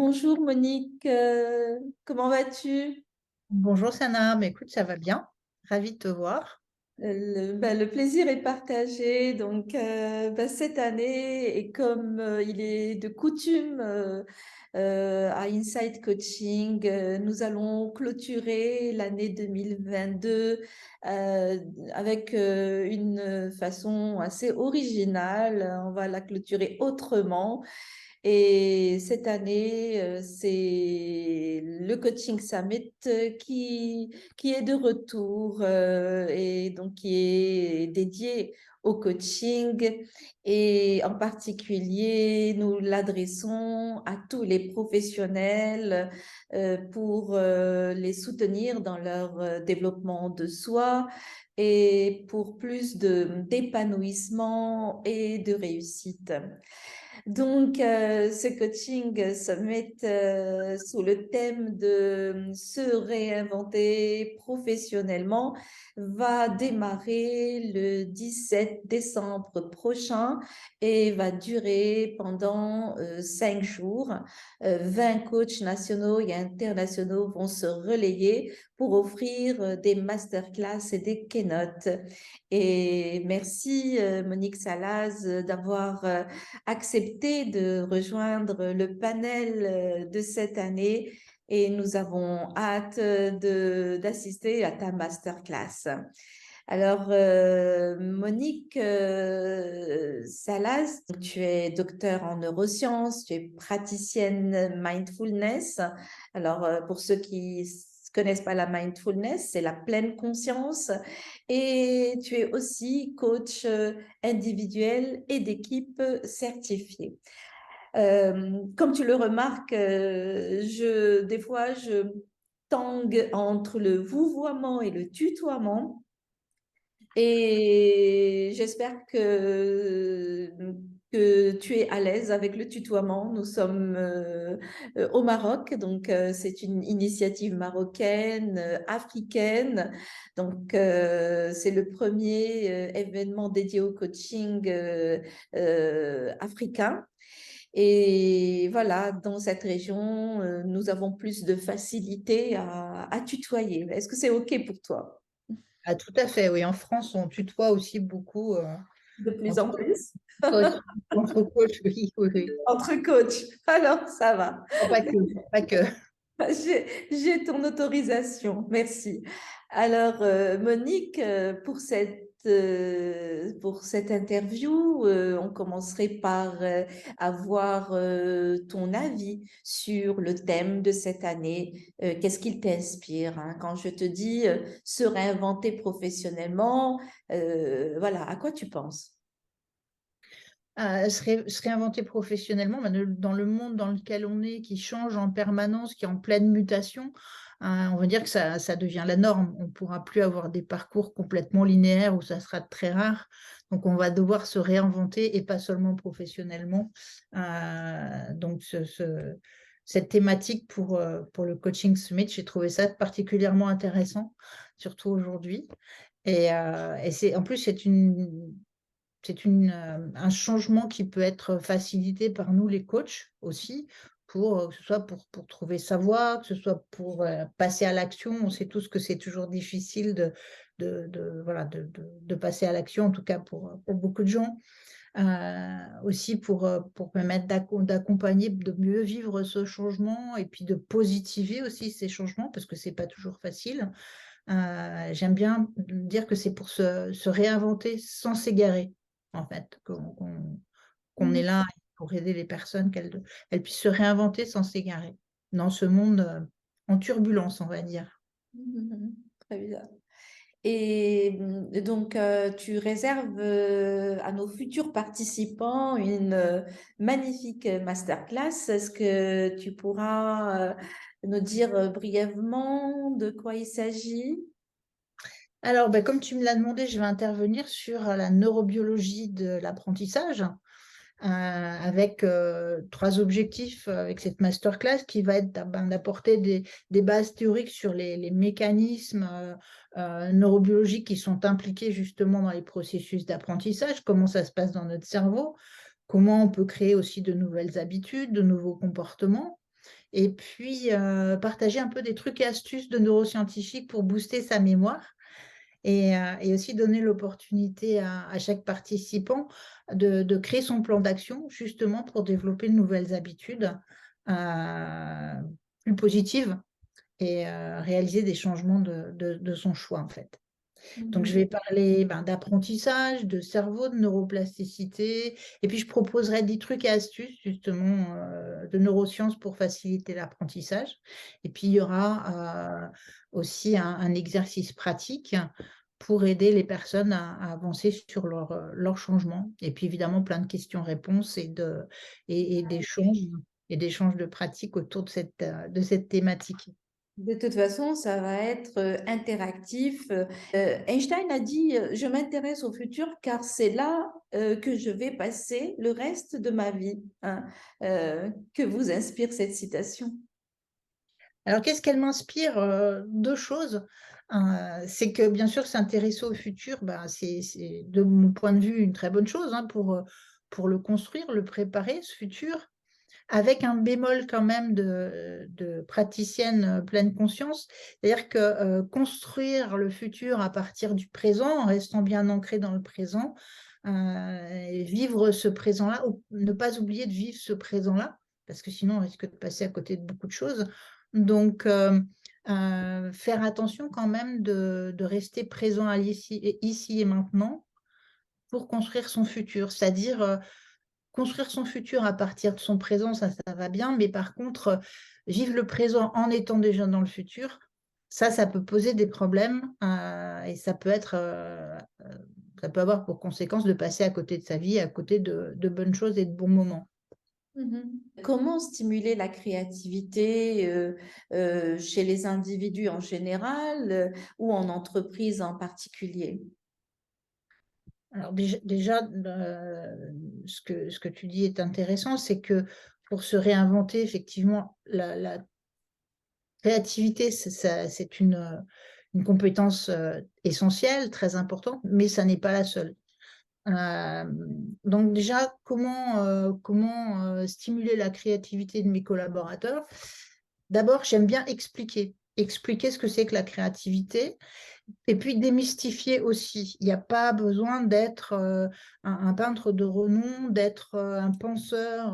Bonjour Monique, comment vas-tu? Bonjour Sana, mais écoute, ça va bien. Ravie de te voir. Le plaisir est partagé. Donc, cette année, et comme il est de coutume à Insight Coaching, nous allons clôturer l'année 2022 euh, avec une façon assez originale. On va la clôturer autrement. Et cette année, c'est le Coaching Summit qui est de retour et donc qui est dédié au coaching. Et en particulier, nous l'adressons à tous les professionnels pour les soutenir dans leur développement de soi et pour plus d'épanouissement et de réussite. Donc, ce coaching se met sous le thème de se réinventer professionnellement, va démarrer le 17 décembre prochain et va durer pendant 5 jours. 20 coachs nationaux et internationaux vont se relayer pour offrir des masterclass et des keynotes. Et merci Monique Salaz d'avoir accepté de rejoindre le panel de cette année et nous avons hâte d'assister à ta masterclass. Alors, Monique Salas, tu es docteur en neurosciences, tu es praticienne mindfulness. Alors, pour ceux qui connaissent pas la mindfulness, c'est la pleine conscience. Et tu es aussi coach individuel et d'équipe certifié. Comme tu le remarques, des fois, je tangue entre le vouvoiement et le tutoiement. Et j'espère que tu es à l'aise avec le tutoiement. Nous sommes au Maroc, donc c'est une initiative marocaine, africaine. Donc c'est le premier événement dédié au coaching africain. Et voilà, dans cette région, nous avons plus de facilité à tutoyer. Est-ce que c'est OK pour toi? Ah, tout à fait, oui. En France, on tutoie aussi beaucoup De plus entre en plus. coachs. Entre coachs, oui, oui, oui. Entre coachs. Alors, ça va. Oh, pas que, pas que. J'ai ton autorisation. Merci. Alors, Monique, pour cette interview, on commencerait par avoir ton avis sur le thème de cette année. Qu'est-ce qu'il t'inspire, hein? Quand je te dis se réinventer professionnellement, voilà, à quoi tu penses? Se réinventer professionnellement, dans le monde dans lequel on est, qui change en permanence, qui est en pleine mutation, on va dire que ça devient la norme. On ne pourra plus avoir des parcours complètement linéaires où ça sera très rare. Donc, on va devoir se réinventer et pas seulement professionnellement. Donc, cette thématique pour le Coaching Summit, j'ai trouvé ça particulièrement intéressant, surtout aujourd'hui. En plus, un changement qui peut être facilité par nous, les coachs aussi, que ce soit pour trouver sa voie, que ce soit pour passer à l'action. On sait tous que c'est toujours difficile voilà, de passer à l'action, en tout cas pour beaucoup de gens. Aussi pour permettre d'accompagner, de mieux vivre ce changement et puis de positiver aussi ces changements, parce que c'est pas toujours facile. J'aime bien dire que c'est pour se réinventer sans s'égarer, en fait, qu'on est là pour aider les personnes, qu'elles puissent se réinventer sans s'égarer dans ce monde en turbulence, on va dire. Mhm. Très bien. Et donc, tu réserves à nos futurs participants une magnifique masterclass. Est-ce que tu pourras nous dire brièvement de quoi il s'agit? Alors, ben, comme tu me l'as demandé, je vais intervenir sur la neurobiologie de l'apprentissage, avec trois objectifs avec cette masterclass qui va être d'apporter des bases théoriques sur les mécanismes neurobiologiques qui sont impliqués justement dans les processus d'apprentissage, comment ça se passe dans notre cerveau, comment on peut créer aussi de nouvelles habitudes, de nouveaux comportements. et puis partager un peu des trucs et astuces de neuroscientifiques pour booster sa mémoire. Et aussi donner l'opportunité à chaque participant de créer son plan d'action, justement pour développer de nouvelles habitudes euh, plus positives et réaliser des changements de son choix, en fait. Donc, je Mhm. vais parler d'apprentissage, de cerveau, de neuroplasticité. Et puis, je proposerai des trucs et astuces, justement, de neurosciences pour faciliter l'apprentissage. Et puis, il y aura aussi un exercice pratique pour aider les personnes à avancer sur leur changement. Et puis, évidemment, plein de questions-réponses et d'échanges de pratiques autour de cette thématique. De toute façon, ça va être interactif. Einstein a dit, je m'intéresse au futur car c'est là que je vais passer le reste de ma vie. Hein. Que vous inspire cette citation? Alors, qu'est-ce qu'elle m'inspire? Deux choses. C'est que, bien sûr, s'intéresser au futur, c'est, de mon point de vue, une très bonne chose, hein, pour le construire, le préparer, ce futur, avec un bémol quand même de praticienne pleine conscience. C'est-à-dire que construire le futur à partir du présent, en restant bien ancré dans le présent, et vivre ce présent-là, ou ne pas oublier de vivre ce présent-là, parce que sinon on risque de passer à côté de beaucoup de choses. Donc, faire attention quand même de rester présent à ici et maintenant pour construire son futur, c'est-à-dire construire son futur à partir de son présent, ça va bien, mais par contre, vivre le présent en étant déjà dans le futur, ça peut poser des problèmes et ça peut avoir pour conséquence de passer à côté de sa vie, à côté de bonnes choses et de bons moments. Mhm. Comment stimuler la créativité chez les individus en général ou en entreprise en particulier? Alors déjà, ce que tu dis est intéressant, c'est que pour se réinventer, effectivement, la créativité, c'est une compétence essentielle, très importante, mais ça n'est pas la seule. Euh, donc déjà, comment stimuler la créativité de mes collaborateurs? D'abord, j'aime bien expliquer ce que c'est que la créativité, et puis démystifier aussi. Il n'y a pas besoin d'être un peintre de renom, d'être un penseur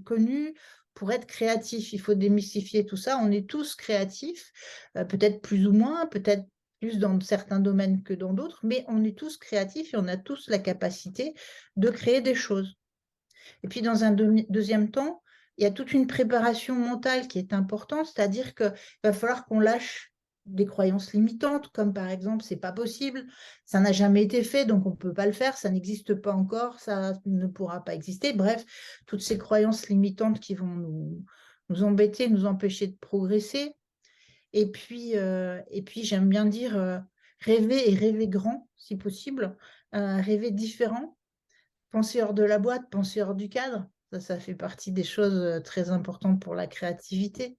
connu pour être créatif. Il faut démystifier tout ça. On est tous créatifs, peut-être plus ou moins, peut-être plus dans certains domaines que dans d'autres, mais on est tous créatifs et on a tous la capacité de créer des choses. Et puis, dans un deuxième temps, il y a toute une préparation mentale qui est importante, c'est-à-dire qu'il va falloir qu'on lâche des croyances limitantes, comme par exemple, c'est pas possible, ça n'a jamais été fait, donc on ne peut pas le faire, ça n'existe pas encore, ça ne pourra pas exister. Bref, toutes ces croyances limitantes qui vont nous embêter, nous empêcher de progresser. Et puis j'aime bien dire rêver et rêver grand, si possible, rêver différent, penser hors de la boîte, penser hors du cadre. Ça fait partie des choses très importantes pour la créativité.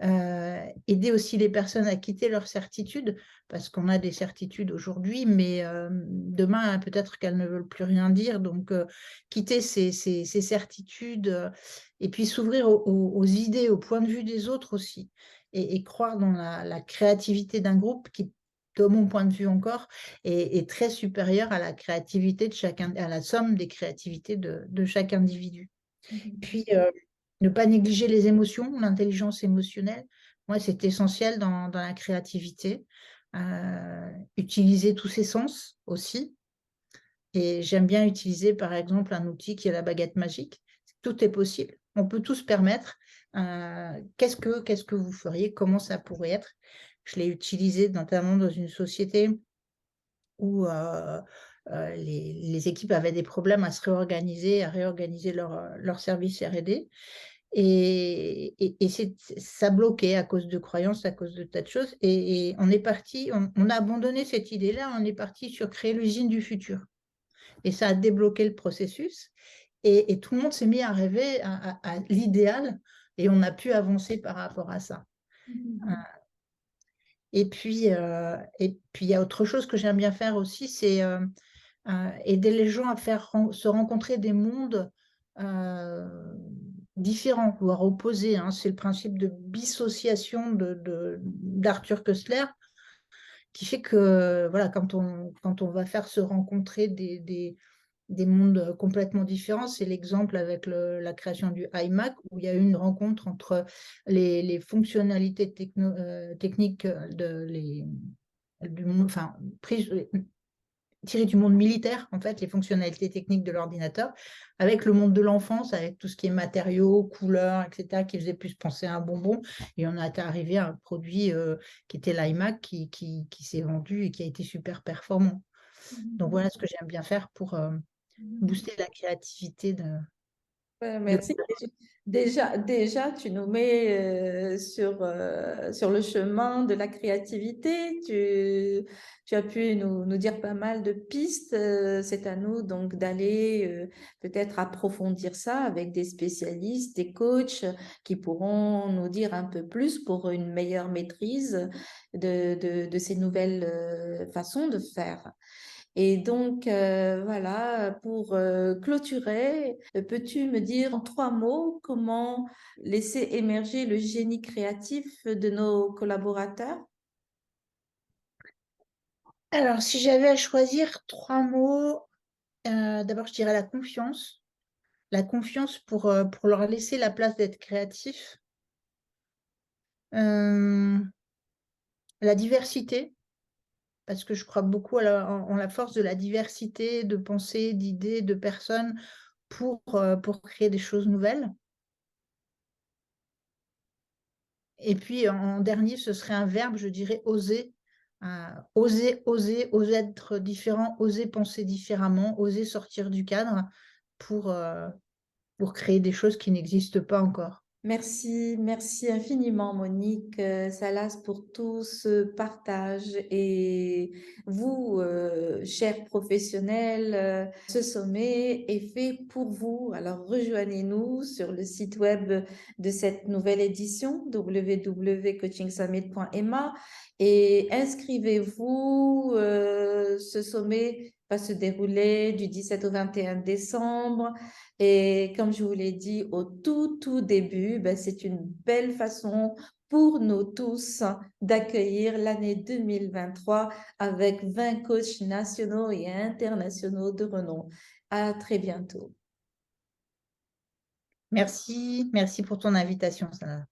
Aider aussi les personnes à quitter leurs certitudes, parce qu'on a des certitudes aujourd'hui, mais demain, peut-être qu'elles ne veulent plus rien dire. Donc, quitter ces certitudes et puis s'ouvrir aux idées, aux points de vue des autres aussi, et croire dans la créativité d'un groupe qui, de mon point de vue encore, est très supérieure à la créativité de chacun, à la somme des créativités de chaque individu. Mhm. Puis, ne pas négliger les émotions, l'intelligence émotionnelle. Moi, c'est essentiel dans la créativité. Utiliser tous ses sens aussi. Et j'aime bien utiliser, par exemple, un outil qui est la baguette magique. Tout est possible. On peut tout se permettre. Qu'est-ce que vous feriez? Comment ça pourrait être? Je l'ai utilisé notamment dans une société où les équipes avaient des problèmes à se réorganiser, à réorganiser leur service R&D. Et ça bloquait à cause de croyances, à cause de tas de choses. Et on est parti, on a abandonné cette idée-là, on est parti sur créer l'usine du futur. Et ça a débloqué le processus. Et tout le monde s'est mis à rêver à l'idéal et on a pu avancer par rapport à ça. Mhm. Et puis, il y a autre chose que j'aime bien faire aussi, c'est aider les gens à se rencontrer des mondes euh, différents, voire opposés, hein. C'est le principe de dissociation d'Arthur Koestler qui fait que voilà, quand on va faire se rencontrer des mondes complètement différents, c'est l'exemple avec la création du iMac, où il y a eu une rencontre entre les fonctionnalités techniques du monde, enfin, tiré du monde militaire, en fait, les fonctionnalités techniques de l'ordinateur, avec le monde de l'enfance, avec tout ce qui est matériaux, couleurs, etc., qui faisait plus penser à un bonbon. Et on a été arrivé à un produit qui était l'iMac, qui s'est vendu et qui a été super performant. Donc voilà ce que j'aime bien faire pour booster la créativité de Merci. Déjà, tu nous mets sur le chemin de la créativité. Tu as pu nous dire pas mal de pistes. C'est à nous donc d'aller peut-être approfondir ça avec des spécialistes, des coachs qui pourront nous dire un peu plus pour une meilleure maîtrise de ces nouvelles façons de faire. Et donc, voilà, pour clôturer, peux-tu me dire en 3 mots comment laisser émerger le génie créatif de nos collaborateurs? Alors, si j'avais à choisir 3 mots, d'abord, je dirais la confiance. La confiance pour leur laisser la place d'être créatifs. Euh, la diversité, parce que je crois beaucoup en la force de la diversité de pensées, d'idées, de personnes pour créer des choses nouvelles. Et puis, en dernier, ce serait un verbe, je dirais oser. Oser être différent, oser penser différemment, oser sortir du cadre pour, euh, pour créer des choses qui n'existent pas encore. Merci infiniment, Monique Salas, pour tout ce partage. Et vous, chers professionnels, ce sommet est fait pour vous. Alors, rejoignez-nous sur le site web de cette nouvelle édition, www.coachingsummit.ma, et inscrivez-vous. Ce sommet va se dérouler du 17 au 21 décembre. Et comme je vous l'ai dit au tout début, ben, c'est une belle façon pour nous tous d'accueillir l'année 2023 avec 20 coachs nationaux et internationaux de renom. À très bientôt. Merci pour ton invitation, Sana.